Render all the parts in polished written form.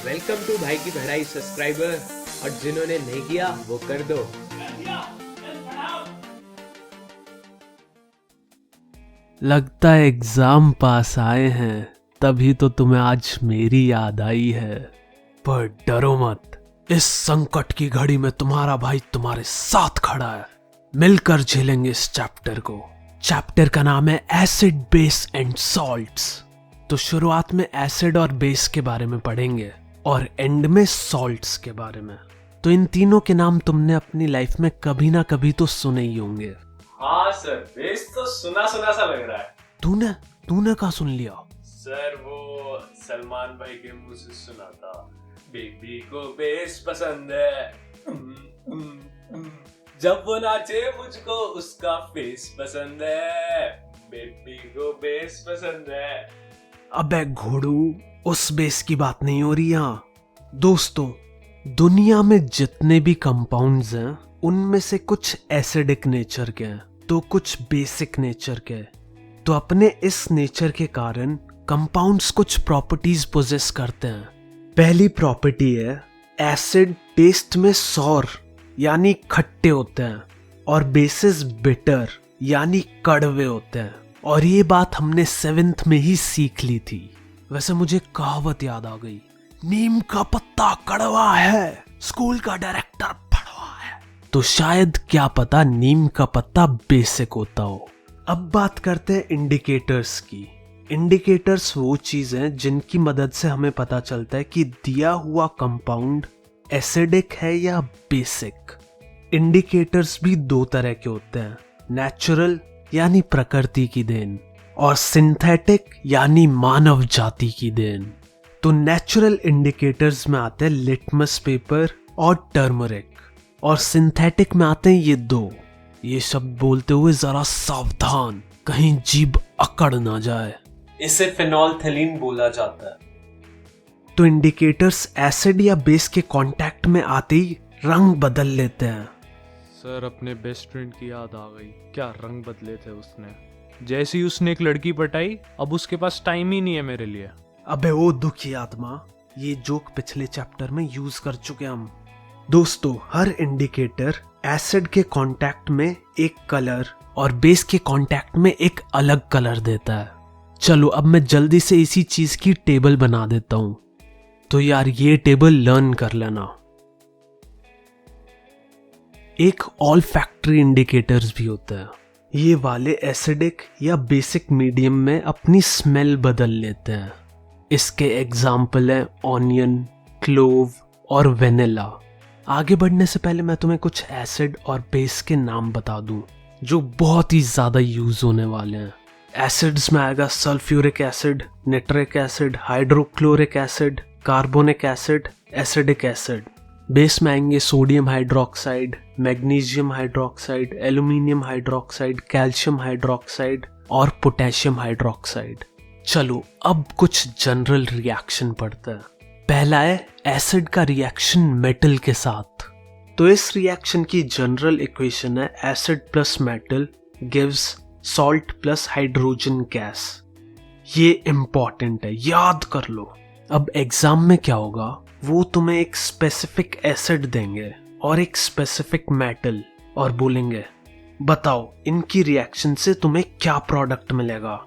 Welcome to भाई की बहराई सब्सक्राइबर, और जिन्होंने नहीं किया वो कर दो। लगता है एग्जाम पास आए हैं, तभी तो तुम्हें आज मेरी याद आई है। पर डरो मत, इस संकट की घड़ी में तुम्हारा भाई तुम्हारे साथ खड़ा है। मिलकर झेलेंगे इस चैप्टर को। चैप्टर का नाम है एसिड, बेस एंड सॉल्ट्स। तो शुरुआत में एसिड और बेस के बारे में पढ़ेंगे और एंड में सॉल्ट्स के बारे में। तो इन तीनों के नाम तुमने अपनी लाइफ में कभी ना कभी तो सुने ही होंगे। हाँ सर, बेस तो सुना सुना सा लग रहा है। तूने कहा सुन लिया? सर वो सलमान भाई के मुंह से सुना था, बेबी को बेस पसंद है। जब वो नाचे मुझको उसका फेस पसंद है, बेबी को बेस पसंद है। अबे घोड़ू, उस बेस की बात नहीं हो रही यहाँ। दोस्तों, दुनिया में जितने भी कंपाउंड्स हैं उनमें से कुछ एसिडिक नेचर के हैं तो कुछ बेसिक नेचर के हैं। तो अपने इस नेचर के कारण कंपाउंड्स कुछ प्रॉपर्टीज पोजेस करते हैं। पहली प्रॉपर्टी है, एसिड टेस्ट में सौर यानी खट्टे होते हैं और बेसिस बिटर यानी कड़वे होते हैं। और ये बात हमने 7th में ही सीख ली थी। वैसे मुझे कहावत याद आ गई, नीम का पत्ता कड़वा है, स्कूल का डायरेक्टर पढ़वा है। तो शायद क्या पता नीम का पत्ता बेसिक होता हो। अब बात करते हैं इंडिकेटर्स की। इंडिकेटर्स वो चीज हैं जिनकी मदद से हमें पता चलता है कि दिया हुआ कंपाउंड एसिडिक है या बेसिक। इंडिकेटर्स भी दो तरह के होते हैं, नेचुरल यानी प्रकृति की देन और सिंथेटिक यानी मानव जाति की देन। तो नेचुरल इंडिकेटर्स में आते हैं लिटमस पेपर और टर्मरिक, और सिंथेटिक में आते हैं ये दो। ये शब्द बोलते हुए जरा सावधान, कहीं जीभ अकड़ ना जाए। इसे फिनोल्फथालीन बोला जाता है। तो इंडिकेटर्स एसिड या बेस के कांटेक्ट में आते ही रंग बदल लेते हैं। सर, अपने बेस्ट फ्रेंड की याद आ गई। क्या रंग बदले थे उसने। जैसे ही उसने एक लड़की पटाई, अब उसके पास टाइम ही नहीं है मेरे लिए। अबे वो दुखी आत्मा, ये जोक पिछले चैप्टर में यूज कर चुके हम। दोस्तों, हर इंडिकेटर एसिड के कांटेक्ट में एक कलर और बेस के कांटेक्ट में एक अलग कलर देता है। चलो अब मैं जल्दी से इसी चीज की टेबल बना देता हूं। तो यार ये टेबल लर्न कर लेना। एक ऑल फैक्ट्री इंडिकेटर्स भी होता है। ये वाले एसिडिक या बेसिक मीडियम में अपनी स्मेल बदल लेते हैं। इसके एग्जाम्पल हैं ऑनियन, क्लोव और वेनिला। आगे बढ़ने से पहले मैं तुम्हें कुछ एसिड और बेस के नाम बता दूं जो बहुत ही ज्यादा यूज होने वाले हैं। एसिड्स में आएगा sulphuric acid, nitric acid, hydrochloric acid, carbonic acid, acidic acid. Base में आएंगे sodium hydroxide, magnesium hydroxide, aluminium hydroxide, calcium hydroxide और पोटेशियम हाइड्रोक्साइड। चलो अब कुछ जनरल रिएक्शन पढ़ते हैं। पहला है एसिड का रिएक्शन मेटल के साथ। तो इस रिएक्शन की जनरल इक्वेशन है acid plus metal gives salt plus hydrogen gas. ये इंपॉर्टेंट है, याद कर लो। अब एग्जाम में क्या होगा, वो तुम्हें एक स्पेसिफिक एसिड देंगे और एक स्पेसिफिक मेटल और बोलेंगे बताओ इनकी रिएक्शन से तुम्हें क्या प्रोडक्ट मिलेगा।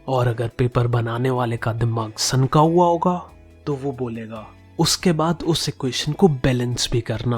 और अगर पेपर बनाने वाले का दिमाग सनका हुआ होगा तो वो बोलेगा उसके बाद उस इक्वेशन को बैलेंस भी करना।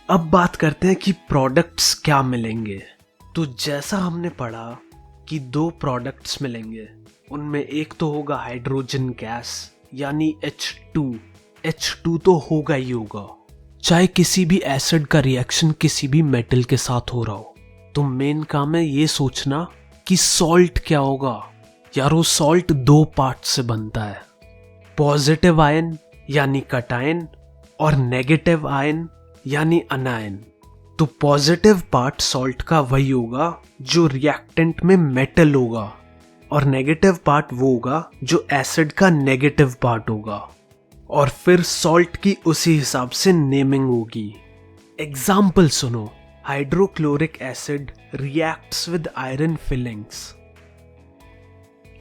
अब बात करते हैं कि प्रोडक्ट्स क्या मिलेंगे। तो जैसा हमने पढ़ा कि दो प्रोडक्ट्स मिलेंगे, उनमें एक तो होगा हाइड्रोजन गैस यानी H2। H2 तो होगा ही होगा, चाहे किसी भी एसिड का रिएक्शन किसी भी मेटल के साथ हो रहा हो। तो मेन काम है ये सोचना कि सॉल्ट क्या होगा। यार वो सॉल्ट दो पार्ट से बनता है, पॉजिटिव आयन यानी कटायन और नेगेटिव आयन यानी अनायन। तो पॉजिटिव पार्ट सॉल्ट का वही होगा जो रिएक्टेंट में मेटल होगा, और नेगेटिव पार्ट वो होगा जो एसिड का नेगेटिव पार्ट होगा। और फिर सॉल्ट की उसी हिसाब से नेमिंग होगी। एग्जाम्पल सुनो, hydrochloric acid reacts with iron filings.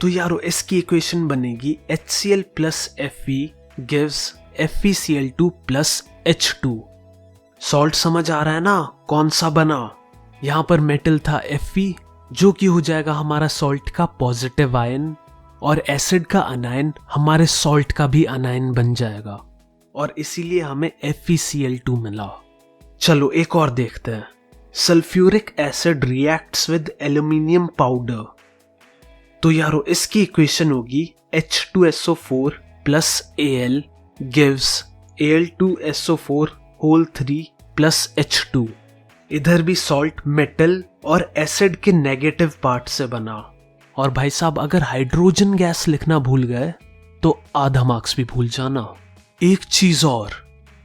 तो यारो इसकी इक्वेशन बनेगी HCl plus Fe gives FeCl2 plus H2। Salt समझ आ रहा है ना कौन सा बना? यहाँ पर मेटल था Fe जो कि हो जाएगा हमारा सॉल्ट का पॉजिटिव आयन, और एसिड का अनायन हमारे सॉल्ट का भी अनायन बन जाएगा, और इसीलिए हमें FeCl2 मिला। चलो एक और देखते हैं। Sulphuric acid reacts with aluminium powder. तो यारो इसकी इक्वेशन होगी H2SO4 plus Al gives Al2SO4 whole 3 plus H2। इधर भी सॉल्ट मेटल और एसिड के नेगेटिव पार्ट से बना। और भाई साहब अगर हाइड्रोजन गैस लिखना भूल गए तो आधा मार्क्स भी भूल जाना। एक चीज और,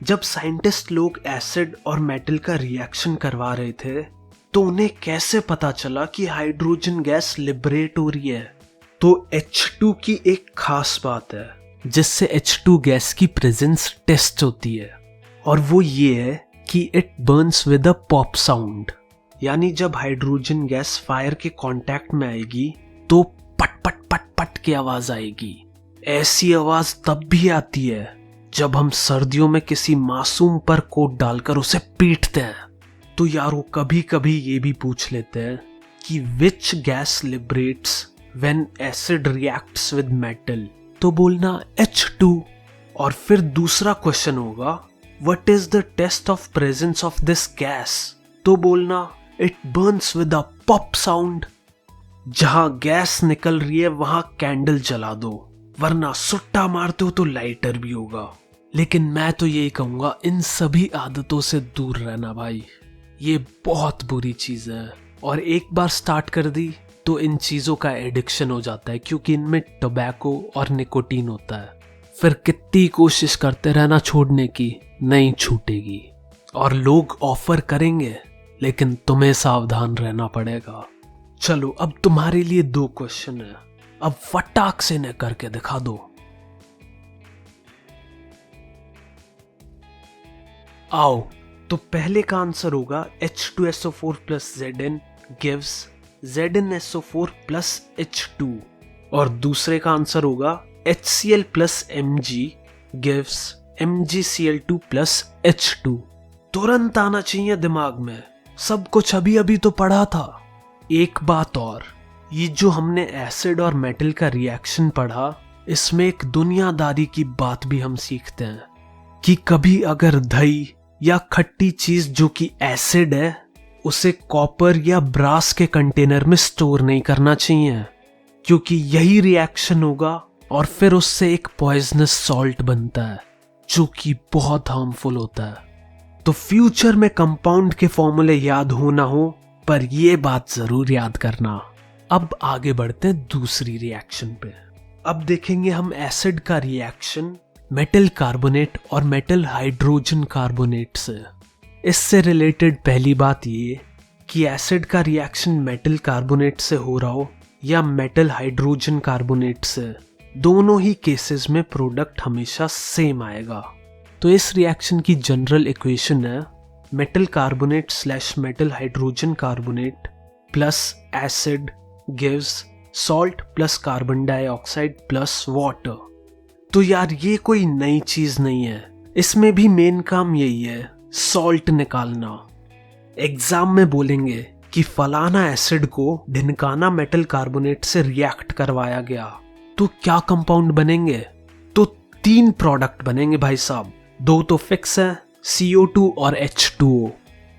जब साइंटिस्ट लोग एसिड और मेटल का रिएक्शन करवा रहे थे तो उन्हें कैसे पता चला कि हाइड्रोजन गैस लिबरेट हो रही है? तो H2 की एक खास बात है जिससे H2 गैस की प्रेजेंस टेस्ट होती है, और वो ये है कि it burns with a pop sound. यानी जब हाइड्रोजन गैस फायर के कांटेक्ट में आएगी तो पट पट पट पट की आवाज आएगी। ऐसी आवाज तब भी आती है जब हम सर्दियों में किसी मासूम पर कोट डालकर उसे पीटते हैं। तो यारो कभी कभी ये भी पूछ लेते हैं कि which gas liberates when acid reacts with metal, तो बोलना H2। और फिर दूसरा क्वेश्चन होगा what is the test of presence of this gas, तो बोलना it burns with a pop sound. जहां गैस निकल रही है वहां कैंडल जला दो, वरना सुट्टा मारते हो तो लाइटर भी होगा। लेकिन मैं तो यही कहूंगा इन सभी आदतों से दूर रहना भाई, ये बहुत बुरी चीज है, और एक बार स्टार्ट कर दी तो इन चीजों का एडिक्शन हो जाता है, क्योंकि इनमें टोबैको और निकोटीन होता है। फिर कितनी कोशिश करते रहना छोड़ने की, नहीं छूटेगी। और लोग ऑफर करेंगे लेकिन तुम्हें सावधान रहना पड़ेगा। चलो अब तुम्हारे लिए 2 क्वेश्चन है, अब फटाक से न करके दिखा दो। आओ, तो पहले का आंसर होगा H2SO4 plus Zn gives ZnSO4 plus H2, और दूसरे का आंसर होगा HCl plus Mg gives MgCl2 plus H2। तुरंत आना चाहिए दिमाग में, सब कुछ अभी अभी तो पढ़ा था। एक बात और, ये जो हमने एसिड और मेटल का रिएक्शन पढ़ा, इसमें एक दुनियादारी की बात भी हम सीखते हैं कि कभी अगर दही या खट्टी चीज जो कि एसिड है उसे कॉपर या ब्रास के कंटेनर में स्टोर नहीं करना चाहिए, क्योंकि यही रिएक्शन होगा और फिर उससे एक पॉइजनस सॉल्ट बनता है जो कि बहुत हार्मफुल होता है। तो फ्यूचर में कंपाउंड के फॉर्मूले याद हो ना हो, पर यह बात जरूर याद करना। अब आगे बढ़ते हैं दूसरी रिएक्शन पे। अब देखेंगे हम एसिड का रिएक्शन मेटल कार्बोनेट और मेटल हाइड्रोजन कार्बोनेट से। इससे रिलेटेड पहली बात ये कि एसिड का रिएक्शन मेटल कार्बोनेट से हो रहा हो या मेटल हाइड्रोजन कार्बोनेट से, दोनों ही केसेस में प्रोडक्ट हमेशा सेम आएगा। तो इस रिएक्शन की जनरल इक्वेशन है metal carbonate slash metal hydrogen carbonate plus acid gives salt plus carbon dioxide plus water. तो यार ये कोई नई चीज नहीं है, इसमें भी मेन काम यही है, सॉल्ट निकालना। एग्जाम में बोलेंगे कि फलाना एसिड को ढिनकाना मेटल कार्बोनेट से रिएक्ट करवाया गया, तो क्या कंपाउंड बनेंगे? तो 3 प्रोडक्ट बनेंगे भाई साहब, 2 तो फिक्स है, CO2 और H2O,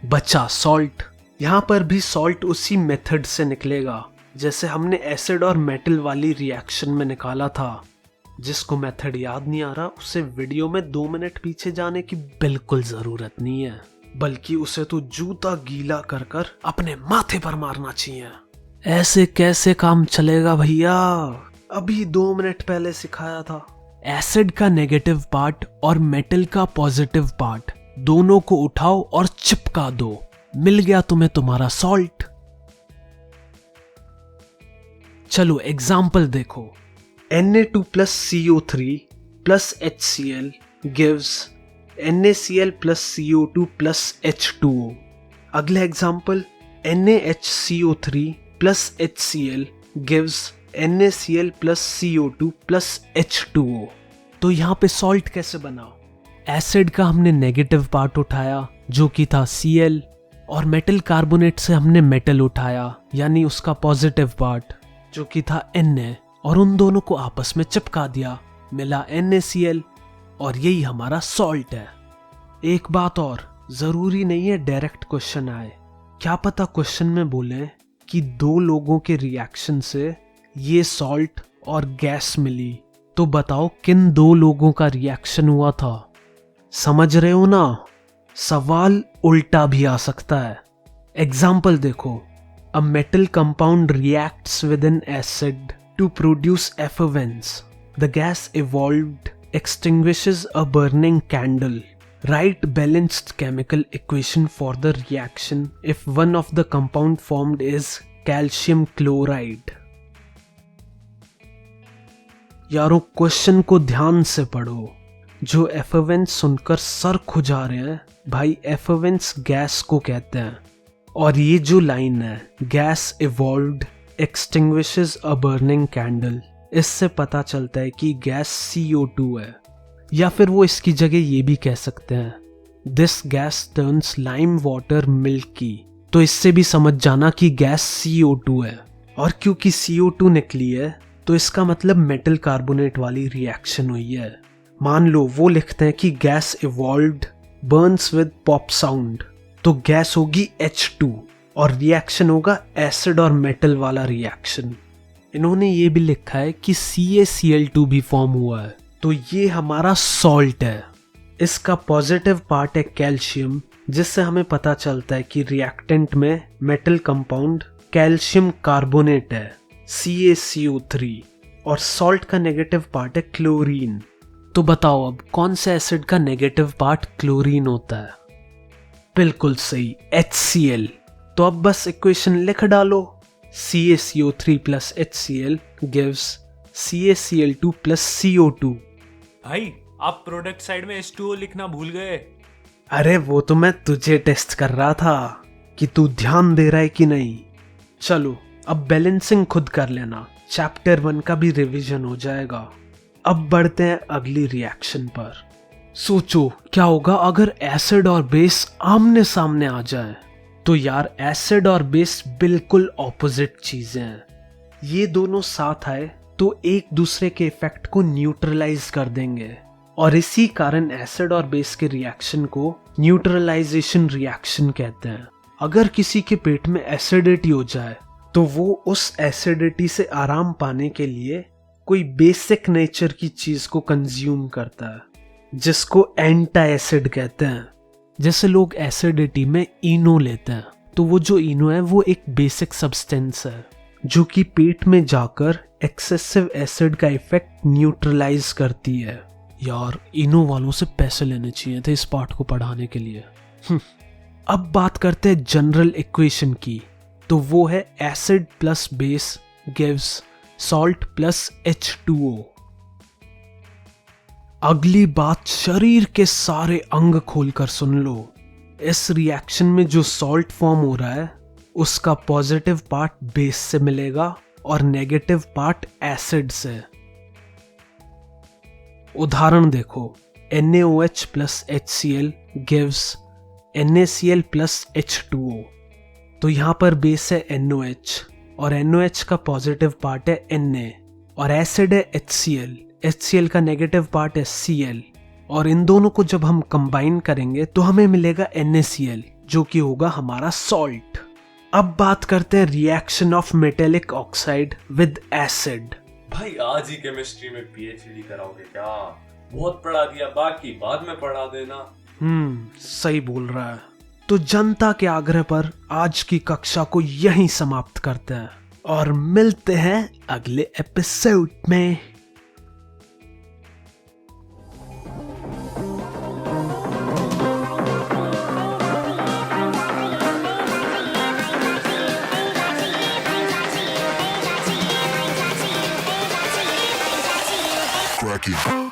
बचा सॉल्ट। यहां पर भी सॉल्ट उसी मेथड से निकलेगा जैसे हमने एसिड और मेटल वाली रिएक्शन में निकाला था। जिसको मेथड याद नहीं आ रहा उसे वीडियो में 2 मिनट पीछे जाने की बिल्कुल जरूरत नहीं है, बल्कि उसे तो जूता गीला कर कर अपने माथे पर मारना चाहिए। ऐसे कैसे काम चलेगा भैया, अभी 2 मिनट पहले सिखाया था। एसिड का नेगेटिव पार्ट और मेटल का पॉजिटिव पार्ट दोनों को उठाओ और चिपका दो, मिल गया तुम्हें तुम्हारा सॉल्ट। चलो एग्जाम्पल देखो, Na2 plus CO3 plus HCl gives NaCl plus CO2 plus H2O। अगला example NaHCO3 plus HCl gives NaCl plus CO2 plus H2O। तो यहाँ पे सॉल्ट कैसे बना? एसिड का हमने नेगेटिव पार्ट उठाया जो कि था Cl, और मेटल कार्बोनेट से हमने मेटल उठाया यानी उसका पॉजिटिव पार्ट जो कि था Na, और उन दोनों को आपस में चिपका दिया, मिला NaCl, और यही हमारा सॉल्ट है। एक बात और, जरूरी नहीं है डायरेक्ट क्वेश्चन आए, क्या पता क्वेश्चन में बोले कि दो लोगों के रिएक्शन से ये सॉल्ट और गैस मिली, तो बताओ किन दो लोगों का रिएक्शन हुआ था। समझ रहे हो ना, सवाल उल्टा भी आ सकता है। एग्जाम्पल देखो, a metal compound reacts with an acid to produce effervescence, the gas evolved extinguishes a burning candle. Write balanced chemical equation for the reaction if one of the compound formed is calcium chloride. यारो question को ध्यान से पढ़ो। जो एफर्वेंस सुनकर sir खुजा रहे हैं, भाई एफर्वेंस गैस को कहते हैं, और ये जो लाइन है gas evolved extinguishes a burning candle, इससे पता चलता है कि गैस CO2 है। या फिर वो इसकी जगह ये भी कह सकते हैं this gas turns lime water milky, तो इससे भी समझ जाना कि गैस CO2 है। और क्योंकि CO2 निकली है तो इसका मतलब मेटल कार्बोनेट वाली रिएक्शन हुई है। मान लो वो लिखते हैं कि gas evolved Burns with pop sound, तो गैस होगी H2 और रिएक्शन होगा एसिड और मेटल वाला रिएक्शन। इन्होंने ये भी लिखा है कि CaCl2 भी फॉर्म हुआ है, तो ये हमारा सॉल्ट है। इसका पॉजिटिव पार्ट है कैल्शियम, जिससे हमें पता चलता है कि रिएक्टेंट में मेटल कंपाउंड कैल्शियम कार्बोनेट है CaCO3, और सॉल्ट का नेगेटिव पार्ट है क्लोरीन। तो बताओ अब कौन से एसिड का नेगेटिव पार्ट क्लोरीन होता है? बिल्कुल सही, HCl। तो अब बस इक्वेशन लिख डालो, CaCO3 plus HCl gives CaCl2 plus CO2। भाई आप प्रोडक्ट साइड में H2O लिखना भूल गए। अरे वो तो मैं तुझे टेस्ट कर रहा था कि तू ध्यान दे रहा है कि नहीं। चलो अब बैलेंसिंग खुद कर लेना, चैप्टर 1 का भी रिवीजन हो जाएगा। अब बढ़ते हैं अगली रिएक्शन पर। सोचो क्या होगा अगर एसिड और बेस आमने सामने आ जाए। तो यार एसिड और बेस बिल्कुल ऑपोजिट चीजें हैं। ये दोनों साथ आए तो एक दूसरे के इफेक्ट को न्यूट्रलाइज कर देंगे, और इसी कारण एसिड और बेस के रिएक्शन को न्यूट्रलाइजेशन रिएक्शन कहते हैं। अगर किसी के पेट में एसिडिटी हो जाए तो वो उस एसिडिटी से आराम पाने के लिए कोई बेसिक नेचर की चीज को कंज्यूम करता है, जिसको एंटा एसिड कहते हैं। जैसे लोग एसिडिटी में इनो लेते हैं, तो वो जो इनो है वो एक बेसिक सब्सटेंस है जो कि पेट में जाकर एक्सेसिव एसिड का इफेक्ट न्यूट्रलाइज करती है। यार इनो वालों से पैसे लेने चाहिए थे इस पार्ट को पढ़ाने के लिए। अब बात करते हैं जनरल इक्वेशन की, तो वो है acid plus base gives salt plus H2O। अगली बात शरीर के सारे अंग खोलकर सुन लो। इस रिएक्शन में जो सॉल्ट फॉर्म हो रहा है उसका पॉजिटिव पार्ट बेस से मिलेगा और नेगेटिव पार्ट एसिड से। उदाहरण देखो, NaOH plus HCl gives NaCl plus H2O। तो यहां पर बेस है NaOH और NaOH का पॉजिटिव पार्ट है Na, और एसिड है HCl। HCl का नेगेटिव पार्ट है Cl, और इन दोनों को जब हम कंबाइन करेंगे तो हमें मिलेगा NaCl, जो कि होगा हमारा सॉल्ट। अब बात करते हैं reaction of metallic oxide with acid. भाई आज ही केमिस्ट्री में PhD कराओगे क्या? बहुत पढ़ा दिया, बाकी बाद में पढ़ा देना। सही बोल रहा है। तो जनता के आग्रह पर आज की कक्षा को यहीं समाप्त करते हैं और मिलते हैं अगले एपिसोड में। Crack it.